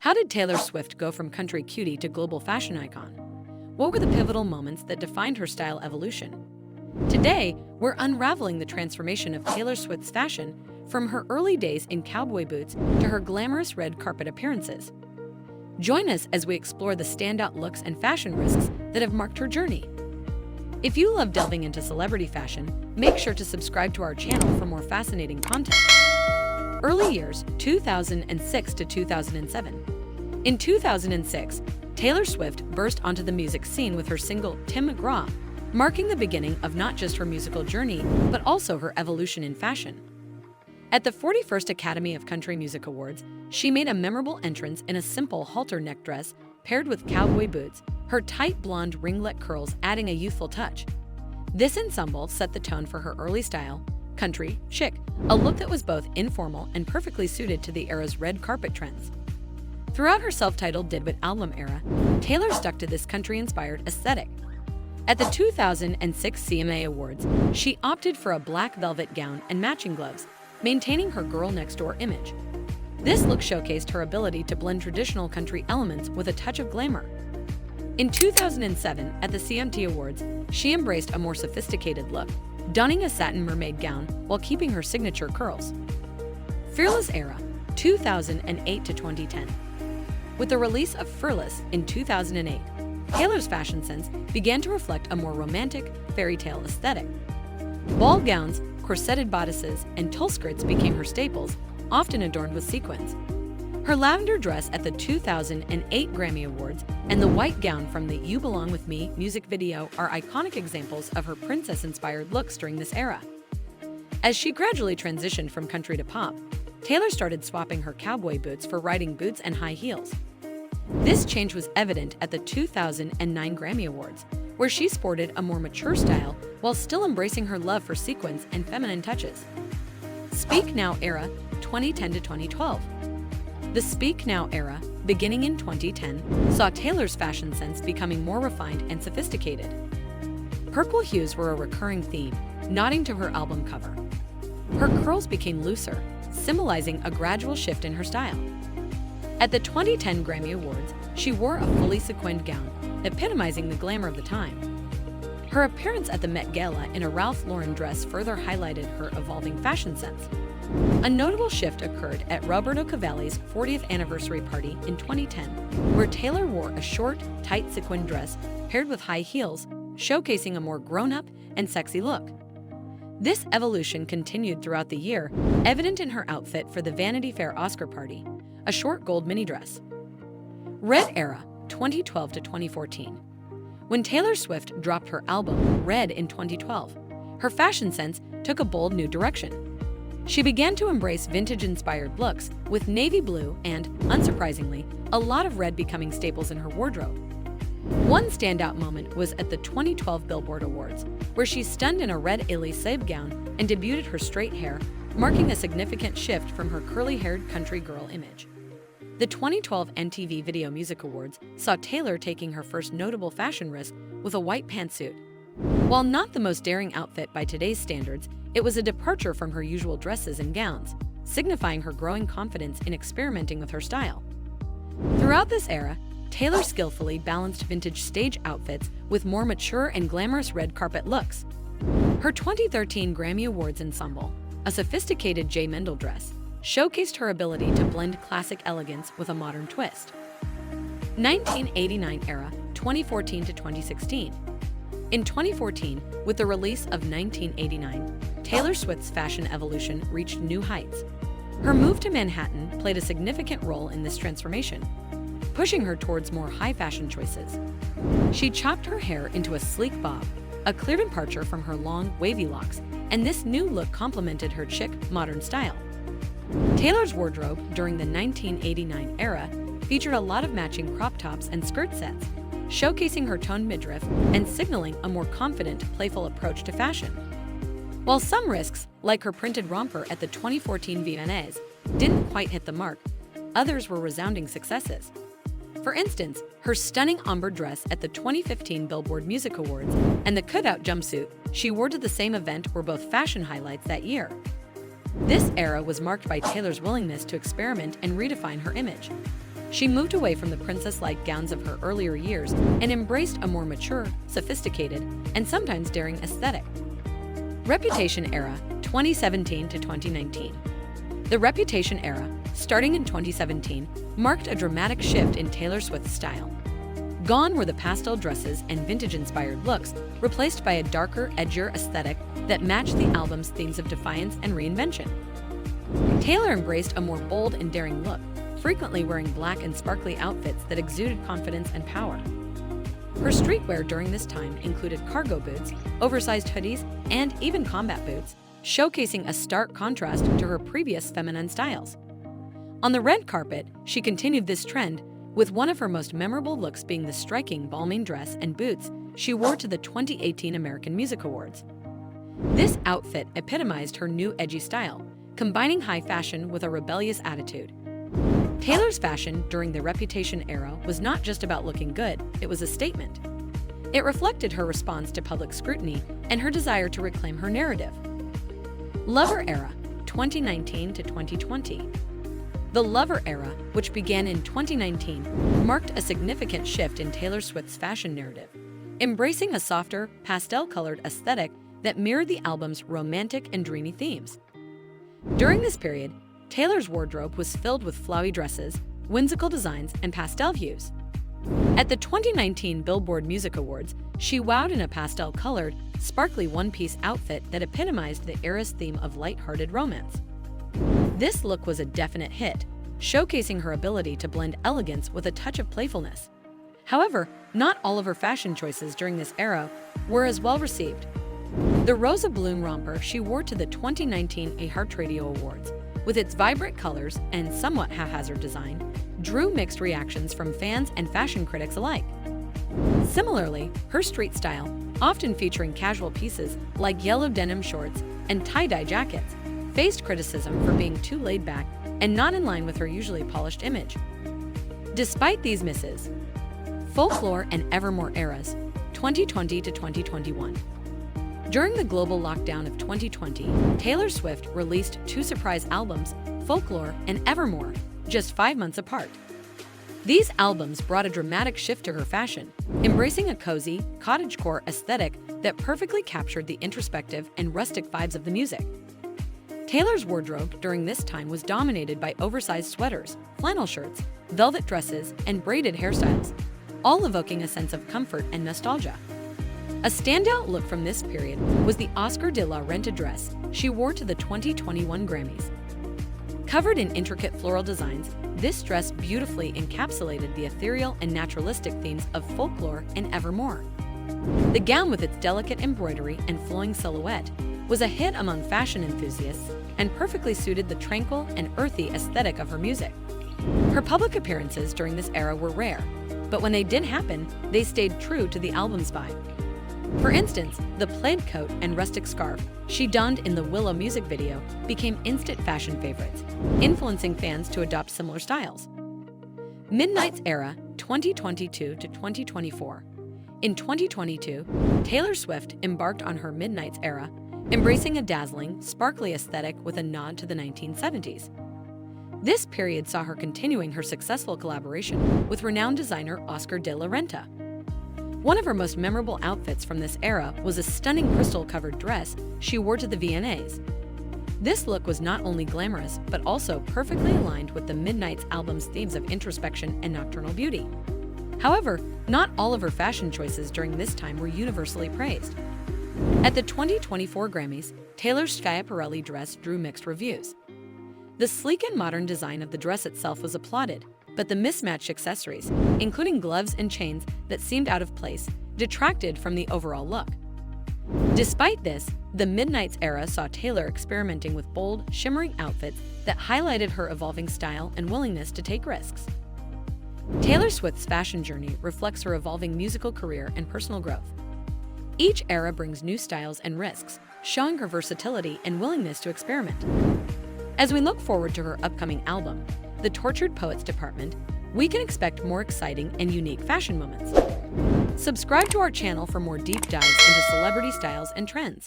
How did Taylor Swift go from country cutie to global fashion icon? What were the pivotal moments that defined her style evolution? Today, we're unraveling the transformation of Taylor Swift's fashion from her early days in cowboy boots to her glamorous red carpet appearances. Join us as we explore the standout looks and fashion risks that have marked her journey. If you love delving into celebrity fashion, make sure to subscribe to our channel for more fascinating content. Early years, 2006 to 2007. In 2006, Taylor Swift burst onto the music scene with her single Tim McGraw, marking the beginning of not just her musical journey, but also her evolution in fashion. At the 41st Academy of Country Music Awards, she made a memorable entrance in a simple halter neck dress paired with cowboy boots, her tight blonde ringlet curls adding a youthful touch. This ensemble set the tone for her early style, country chic, a look that was both informal and perfectly suited to the era's red carpet trends. Throughout her self-titled debut album era, Taylor stuck to this country-inspired aesthetic. At the 2006 CMA Awards, she opted for a black velvet gown and matching gloves, maintaining her girl next door image. This look showcased her ability to blend traditional country elements with a touch of glamour. In 2007, at the CMT Awards, she embraced a more sophisticated look, donning a satin mermaid gown while keeping her signature curls. Fearless era, 2008 to 2010. With the release of Fearless in 2008, Taylor's fashion sense began to reflect a more romantic, fairy tale aesthetic. Ball gowns, corseted bodices, and tulle skirts became her staples, often adorned with sequins. Her lavender dress at the 2008 Grammy Awards and the white gown from the You Belong With Me music video are iconic examples of her princess-inspired looks during this era. As she gradually transitioned from country to pop, Taylor started swapping her cowboy boots for riding boots and high heels. This change was evident at the 2009 Grammy Awards, where she sported a more mature style while still embracing her love for sequins and feminine touches. Speak Now era, 2010 to 2012. The Speak Now era, beginning in 2010, saw Taylor's fashion sense becoming more refined and sophisticated. Purple hues were a recurring theme, nodding to her album cover. Her curls became looser, symbolizing a gradual shift in her style. At the 2010 Grammy Awards, she wore a fully sequined gown, epitomizing the glamour of the time. Her appearance at the Met Gala in a Ralph Lauren dress further highlighted her evolving fashion sense. A notable shift occurred at Roberto Cavalli's 40th anniversary party in 2010, where Taylor wore a short, tight sequin dress paired with high heels, showcasing a more grown-up and sexy look. This evolution continued throughout the year, evident in her outfit for the Vanity Fair Oscar party, a short gold mini dress. Red era, 2012 to 2014. When Taylor Swift dropped her album, Red, in 2012, her fashion sense took a bold new direction. She began to embrace vintage-inspired looks, with navy blue and, unsurprisingly, a lot of red becoming staples in her wardrobe. One standout moment was at the 2012 Billboard Awards, where she stunned in a red Elise gown and debuted her straight hair, marking a significant shift from her curly-haired country girl image. The 2012 MTV Video Music Awards saw Taylor taking her first notable fashion risk with a white pantsuit. While not the most daring outfit by today's standards, it was a departure from her usual dresses and gowns, signifying her growing confidence in experimenting with her style. Throughout this era, Taylor skillfully balanced vintage stage outfits with more mature and glamorous red carpet looks. Her 2013 Grammy Awards ensemble, a sophisticated J. Mendel dress, showcased her ability to blend classic elegance with a modern twist. 1989 era, 2014 to 2016. In 2014, with the release of 1989, Taylor Swift's fashion evolution reached new heights. Her move to Manhattan played a significant role in this transformation, pushing her towards more high-fashion choices. She chopped her hair into a sleek bob, a clear departure from her long, wavy locks, and this new look complemented her chic, modern style. Taylor's wardrobe during the 1989 era featured a lot of matching crop tops and skirt sets, showcasing her toned midriff and signaling a more confident, playful approach to fashion. While some risks, like her printed romper at the 2014 VMAs, didn't quite hit the mark, others were resounding successes. For instance, her stunning ombre dress at the 2015 Billboard Music Awards and the cutout jumpsuit she wore to the same event were both fashion highlights that year. This era was marked by Taylor's willingness to experiment and redefine her image. she moved away from the princess-like gowns of her earlier years and embraced a more mature, sophisticated, and sometimes daring aesthetic. Reputation era, 2017 to 2019. The Reputation era, starting in 2017, marked a dramatic shift in Taylor Swift's style. Gone were the pastel dresses and vintage-inspired looks, replaced by a darker, edgier aesthetic that matched the album's themes of defiance and reinvention. Taylor embraced a more bold and daring look, frequently wearing black and sparkly outfits that exuded confidence and power. Her streetwear during this time included cargo boots, oversized hoodies, and even combat boots, showcasing a stark contrast to her previous feminine styles. On the red carpet, she continued this trend, with one of her most memorable looks being the striking Balmain dress and boots she wore to the 2018 American Music Awards. This outfit epitomized her new edgy style, combining high fashion with a rebellious attitude. Taylor's fashion during the Reputation era was not just about looking good, it was a statement. It reflected her response to public scrutiny and her desire to reclaim her narrative. Lover era, 2019 to 2020. The Lover era, which began in 2019, marked a significant shift in Taylor Swift's fashion narrative, embracing a softer, pastel-colored aesthetic that mirrored the album's romantic and dreamy themes. During this period, Taylor's wardrobe was filled with flowy dresses, whimsical designs, and pastel hues. At the 2019 Billboard Music Awards, she wowed in a pastel-colored, sparkly one-piece outfit that epitomized the era's theme of light-hearted romance. This look was a definite hit, showcasing her ability to blend elegance with a touch of playfulness. However, not all of her fashion choices during this era were as well received. The Rosa Balloon romper she wore to the 2019 iHeartRadio Awards, with its vibrant colors and somewhat haphazard design, drew mixed reactions from fans and fashion critics alike. Similarly, her street style, often featuring casual pieces like yellow denim shorts and tie-dye jackets, faced criticism for being too laid-back and not in line with her usually polished image. Despite these misses, Folklore and Evermore eras, 2020 to 2021. During the global lockdown of 2020, Taylor Swift released two surprise albums, Folklore and Evermore, just 5 months apart. These albums brought a dramatic shift to her fashion, embracing a cozy, cottagecore aesthetic that perfectly captured the introspective and rustic vibes of the music. Taylor's wardrobe during this time was dominated by oversized sweaters, flannel shirts, velvet dresses, and braided hairstyles, all evoking a sense of comfort and nostalgia. A standout look from this period was the Oscar de la Renta dress she wore to the 2021 Grammys. Covered in intricate floral designs, this dress beautifully encapsulated the ethereal and naturalistic themes of Folklore and Evermore. The gown, with its delicate embroidery and flowing silhouette, was a hit among fashion enthusiasts and perfectly suited the tranquil and earthy aesthetic of her music. Her public appearances during this era were rare, but when they did happen, they stayed true to the album's vibe. For instance, the plaid coat and rustic scarf she donned in the Willow music video became instant fashion favorites, influencing fans to adopt similar styles. Midnight's era, 2022 to 2024. In 2022, Taylor Swift embarked on her Midnight's era, embracing a dazzling, sparkly aesthetic with a nod to the 1970s. This period saw her continuing her successful collaboration with renowned designer Oscar de la Renta. One of her most memorable outfits from this era was a stunning crystal-covered dress she wore to the VMAs. This look was not only glamorous, but also perfectly aligned with the Midnight's album's themes of introspection and nocturnal beauty. However, not all of her fashion choices during this time were universally praised. At the 2024 Grammys, Taylor's Schiaparelli dress drew mixed reviews. The sleek and modern design of the dress itself was applauded, but the mismatched accessories, including gloves and chains that seemed out of place, detracted from the overall look. Despite this, the Midnight's era saw Taylor experimenting with bold, shimmering outfits that highlighted her evolving style and willingness to take risks. Taylor Swift's fashion journey reflects her evolving musical career and personal growth. Each era brings new styles and risks, showing her versatility and willingness to experiment. As we look forward to her upcoming album, The Tortured Poets Department, we can expect more exciting and unique fashion moments. Subscribe to our channel for more deep dives into celebrity styles and trends.